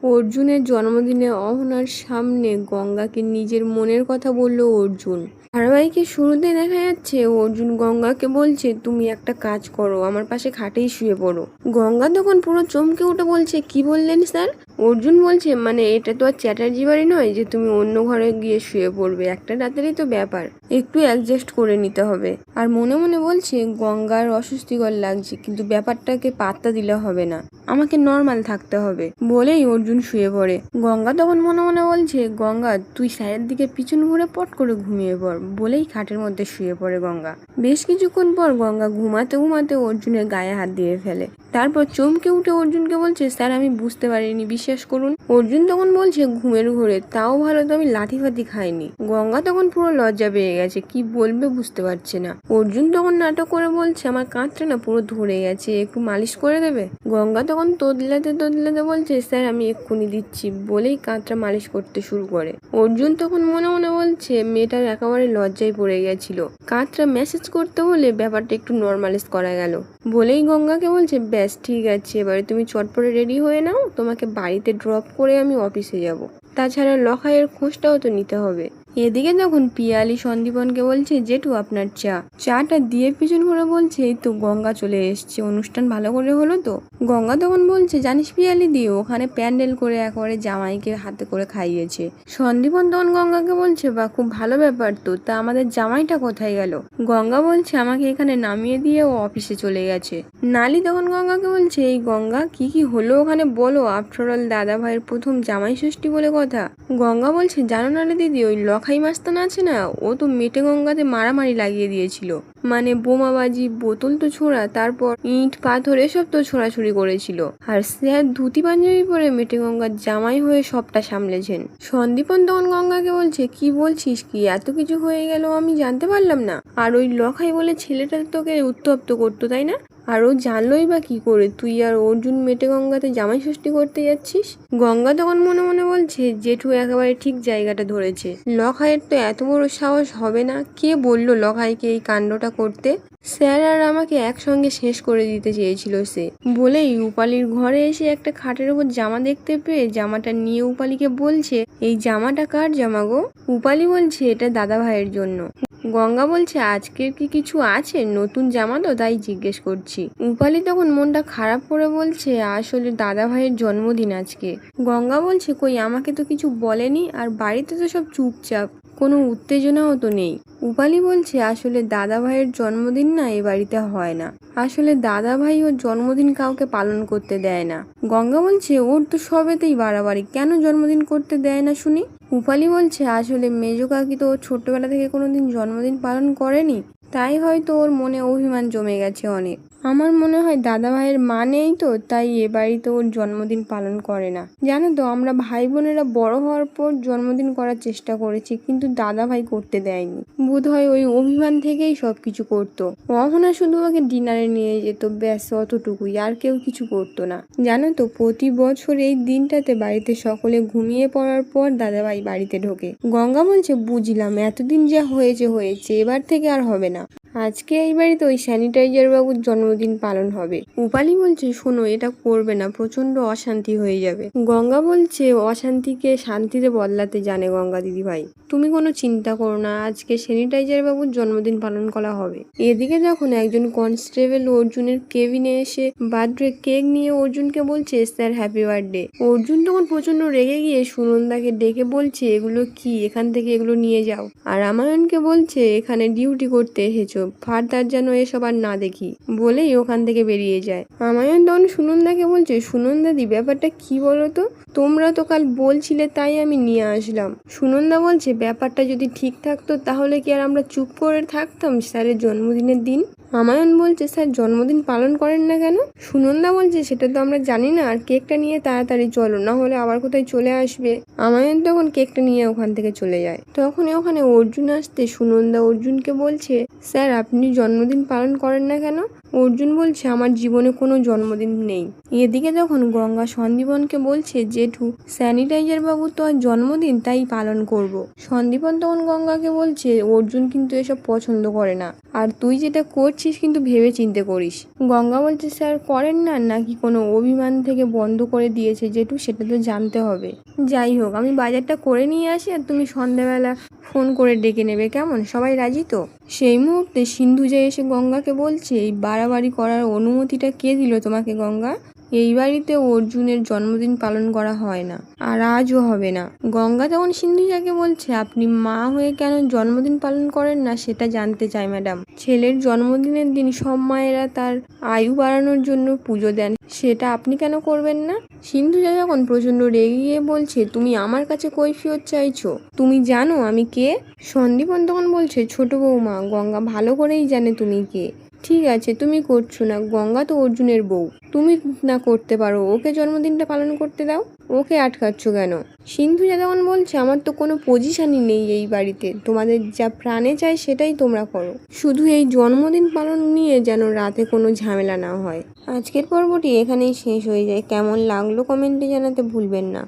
অর্জুনের জন্মদিনে অহনার সামনে গঙ্গাকে নিজের মনের কথা বলল অর্জুন। ধারাবাহিকের শুরুতে দেখা যাচ্ছে অর্জুন গঙ্গাকে বলছে, তুমি একটা কাজ করো, আমার পাশে খাটেই শুয়ে পড়ো। গঙ্গা তখন পুরো চমকে উঠে বলছে, কি বললেন স্যার? অর্জুন বলছে, মানে এটা তো আর চ্যাটার্জি বাড়ি নয় যে তুমি অন্য ঘরে গিয়ে শুয়ে পড়বে, একটা রাতেরই তো ব্যাপার, একটু অ্যাডজাস্ট করে নিতে হবে। আর মনে মনে বলছে, গঙ্গার অস্বস্তিকর লাগছে, কিন্তু ব্যাপারটাকে পাত্তা দিলে হবে না, আমাকে নর্মাল থাকতে হবে। বলেই অর্জুন শুয়ে পড়ে। গঙ্গা তখন মনে মনে বলছে, গঙ্গা তুই স্যারের দিকে পিছন ঘুরে পট করে ঘুমিয়ে পড়। বলেই খাটের মধ্যে শুয়ে পড়ে গঙ্গা। বেশ কিছুক্ষণ পর গঙ্গা ঘুমাতে ঘুমাতে অর্জুনের গায়ে হাত দিয়ে ফেলে। তারপর চমকে উঠে অর্জুনকে বলছে, স্যার আমি বুঝতে পারিনি, বিশ্বাস করুন। অর্জুন তখন বলছে, ঘুমের ঘোরে, তাও ভালো তো আমি লাথি ফাতি খাইনি। গঙ্গা তখন পুরো লজ্জা পেয়ে গেছে, কি বলবে বুঝতে পারছে না। অর্জুন তখন নাটক করে বলছে, আমার কাঁধটা না পুরো ধরে গেছে, একটু মালিশ করে দেবে? গঙ্গা তখন তোদলাতে তোদলাতে বলছে, স্যার আমি এক্ষুনি দিচ্ছি। বলেই কাঁধটা মালিশ করতে শুরু করে। অর্জুন তখন মনে মনে বলছে, মেয়েটার একেবারে লজ্জায় পড়ে গেছিল, কাঁধটা মেসেজ করতে হলে ব্যাপারটা একটু নর্মালাইজ করা গেল। বলেই গঙ্গাকে বলছে, ব্যাস ঠিক আছে, এবারে তুমি চটপটে রেডি হয়ে নাও, তোমাকে বাড়িতে ড্রপ করে আমি অফিসে যাব। তাছাড়া লখাইয়ের খোঁজটাও তো নিতে হবে। এদিকে যখন পিয়ালি সন্দীপনকে বলছে, জেঠু আপনার চাটা দিয়ে পিছন করে বলছে, এই তো গঙ্গা চলে এসছে, অনুষ্ঠান ভালো করে হলো তো? গঙ্গা তখন বলছে, জানিস পিয়ালি দিয়ে ওখানে প্যান্ডেল করে একেবারে জামাইকে হাতে করে খাইয়েছে। সন্দীপন তখন গঙ্গাকে বলছে, বা খুব ভালো ব্যাপার তো, তা আমাদের জামাইটা কোথায় গেল? গঙ্গা বলছে, আমাকে এখানে নামিয়ে দিয়ে ও অফিসে চলে গেছে। নালি তখন গঙ্গাকে বলছে, এই গঙ্গা কি কি হলো ওখানে বলো, আফটারঅল দাদা ভাইয়ের প্রথম জামাই ষষ্ঠী বলে কথা। গঙ্গা বলছে, জানো না রে দিদি, ওই লখাই মাস্তান আছে না, ও তো মেটে গঙ্গাতে মারামারি লাগিয়ে দিয়েছিল, মানে বোমাবাজি, বোতল তো ছোড়া, তারপর ইট পাথর এসব তো ছোড়াছুড়ি করেছিল। আর স্যার ধুতি পাঞ্জাবি পরে মেটে গঙ্গার জামাই হয়ে সবটা সামলেছেন। সন্দীপন তখন গঙ্গাকে বলছে, কি বলছিস, কি এত কিছু হয়ে গেল আমি জানতে পারলাম না। আর ওই লখাই বলে ছেলেটা তোকে উত্তপ্ত করতো তাই না? আর ও জানলোই বা কি করে তুই আর অর্জুন মেটে গঙ্গাতে জামাই ষষ্ঠী করতে যাচ্ছিস? গঙ্গা তখন মনে মনে বলছে, জেঠু একেবারে ঠিক জায়গাটা ধরেছে, লখাইয়ের তো এত বড় সাহস হবে না। কে বললো লখাইকে এই কাণ্ডটা করতে? স্যার আর আমাকে একসঙ্গে শেষ করে দিতে চেয়েছিল সে। বলেই উপালির ঘরে এসে একটা খাটের উপর জামা দেখতে পেয়ে জামাটা নিয়ে উপালিকে বলছে, এই জামাটা কার জামা গো? উপালি বলছে, এটা দাদা ভাইয়ের জন্য। গঙ্গা বলছে, আজকের কি কিছু আছে, নতুন জামা তো তাই জিজ্ঞেস করছি। উপালি তখন মনটা খারাপ করে বলছে, আসলে দাদা ভাইয়ের জন্মদিন আজকে। গঙ্গা বলছে, কই আমাকে তো কিছু বলেনি, আর বাড়িতে তো সব চুপচাপ, কোনো উত্তেজনাও তো নেই। উপালি বলছে, আসলে দাদা ভাইয়ের জন্মদিন না এ বাড়িতে হয় না, আসলে দাদা ভাই ওর জন্মদিন কাউকে পালন করতে দেয় না। গঙ্গা বলছে, ওর তো সবেতেই বাড়াবাড়ি, কেন জন্মদিন করতে দেয় না শুনি? উপালি বলছে, আসলে মেজো কাকি তো ওর ছোট্টবেলা থেকে কোনোদিন জন্মদিন পালন করেনি, তাই হয়তো ওর মনে অভিমান জমে গেছে অনেক। আমার মনে হয় দাদা ভাইয়ের মা নেই তো, তাই এ বাড়িতে ওর জন্মদিন পালন করে না। জানো তো, আমরা ভাই বোনেরা বড় হওয়ার পর জন্মদিন করার চেষ্টা করেছি, কিন্তু দাদা ভাই করতে দেয়নি। বোধ হয় ওই অভিমান থেকেই সবকিছু করতো। অহনা শুধু ওকে ডিনারে নিয়ে যেত, ব্যাস অতটুকুই, আর কেউ কিছু করতো না। জানো তো, প্রতি বছর এই দিনটাতে বাড়িতে সকলে ঘুমিয়ে পড়ার পর দাদা ভাই বাড়িতে ঢোকে। গঙ্গা বলছে, বুঝলাম, এতদিন যা হয়েছে, এবার থেকে আর হবে না। আজকে এই বাড়িতে ওই স্যানিটাইজার বাবুর জন্মদিন পালন হবে। উপালি বলছে, শোনো, এটা করবে না, প্রচন্ড অশান্তি হয়ে যাবে। গঙ্গা বলছে, অশান্তিকে শান্তিতে বদলাতে জানে গঙ্গা দিদি ভাই, তুমি কোনো চিন্তা করো না, আজকে স্যানিটাইজার বাবুর জন্মদিন পালন করা হবে। এদিকে যখন একজন কনস্টেবল অর্জুনের কেবিনে এসে বার্থডে কেক নিয়ে অর্জুনকে বলছে, স্যার হ্যাপি বার্থডে। অর্জুন তখন প্রচন্ড রেগে গিয়ে সুনন্দাকে ডেকে বলছে, এগুলো কি, এখান থেকে এগুলো নিয়ে যাও। আর রামায়ণকে বলছে, এখানে ডিউটি করতে এসেছো, ফার্দার যেন এসব আর না দেখি। বলেই ওখান থেকে বেরিয়ে যায়। রামায়ণ তখন সুনন্দাকে বলছে, সুনন্দাদি ব্যাপারটা কি বলো তো, তোমরা তো কাল বলছিলে তাই আমি নিয়ে আসলাম। সুনন্দা বলছে, ব্যাপারটা যদি ঠিক থাকতো তাহলে কি আর আমরা চুপ করে থাকতাম স্যারের জন্মদিনের দিন? রামায়ণ বলছে, স্যার জন্মদিন পালন করেন না কেন? সুনন্দা বলছে, সেটা তো আমরা জানি না, আর কেকটা নিয়ে তাড়াতাড়ি চলো, না হলে আবার কোথায় চলে আসবে। রামায়ণ তখন কেকটা নিয়ে ওখান থেকে চলে যায়। তখনই ওখানে অর্জুন আসতে সুনন্দা অর্জুনকে বলছে, স্যার আপনি জন্মদিন পালন করেন না কেন? অর্জুন বলছে আমার জীবনে কোনো জন্মদিন নেই। এদিকে যখন গঙ্গা সন্দীপনকে বলছে জেঠু স্যানিটাইজার বাবু তো আর জন্মদিন তাই পালন করব। সন্দীপন তখন গঙ্গাকে বলছে অর্জুন কিন্তু এসব পছন্দ করে না, আর তুই যেটা করছিস কিন্তু ভেবে চিন্তে করিস। গঙ্গা বলছে স্যার করেন না, নাকি কোনো অভিমান থেকে বন্ধ করে দিয়েছে জেঠু, সেটা তো জানতে হবে। যাই হোক, আমি বাজারটা করে নিয়ে আসি আর তুমি সন্ধ্যাবেলা ফোন করে ডেকে নেবে, কেমন? সবাই রাজি তো? সেই মুহূর্তে সিন্ধুজা এসে গঙ্গাকে বলছে এই বাড়াবাড়ি করার অনুমতিটা কে দিল তোমাকে গঙ্গা? এই বাড়িতে অর্জুনের জন্মদিন পালন করা হয় না, আর আজও হবে না। গঙ্গা তখন সিন্ধুজাকে বলছে আপনি মা হয়ে কেন জন্মদিন পালন করেন না সেটা জানতে চাই ম্যাডাম। ছেলের জন্মদিনের দিন সব মায়েরা তার আয়ু বাড়ানোর জন্য পুজো দেন, সেটা আপনি কেন করবেন না? সিন্ধুজা যখন প্রচন্ড রেগে গিয়ে বলছে তুমি আমার কাছে কৈফিয়ত চাইছো, তুমি জানো আমি কে? সন্দীপন তখন বলছে ছোট বৌমা, গঙ্গা ভালো করেই জানে তুমি কে। ঠিক আছে, তুমি করছো না, গঙ্গা তো অর্জুনের বউ, তুমি না করতে পারো, ওকে জন্মদিনটা পালন করতে দাও, ওকে আটকাচ্ছ কেন? সিন্ধুজা তখন বলছে আমার তো কোনো পজিশনই নেই এই বাড়িতে, তোমাদের যা প্রাণে চায় সেটাই তোমরা করো, শুধু এই জন্মদিন পালন নিয়ে যেন রাতে কোনো ঝামেলা না হয়। আজকের পর্বটি এখানেই শেষ হয়ে যায়। কেমন লাগলো কমেন্টে জানাতে ভুলবেন না।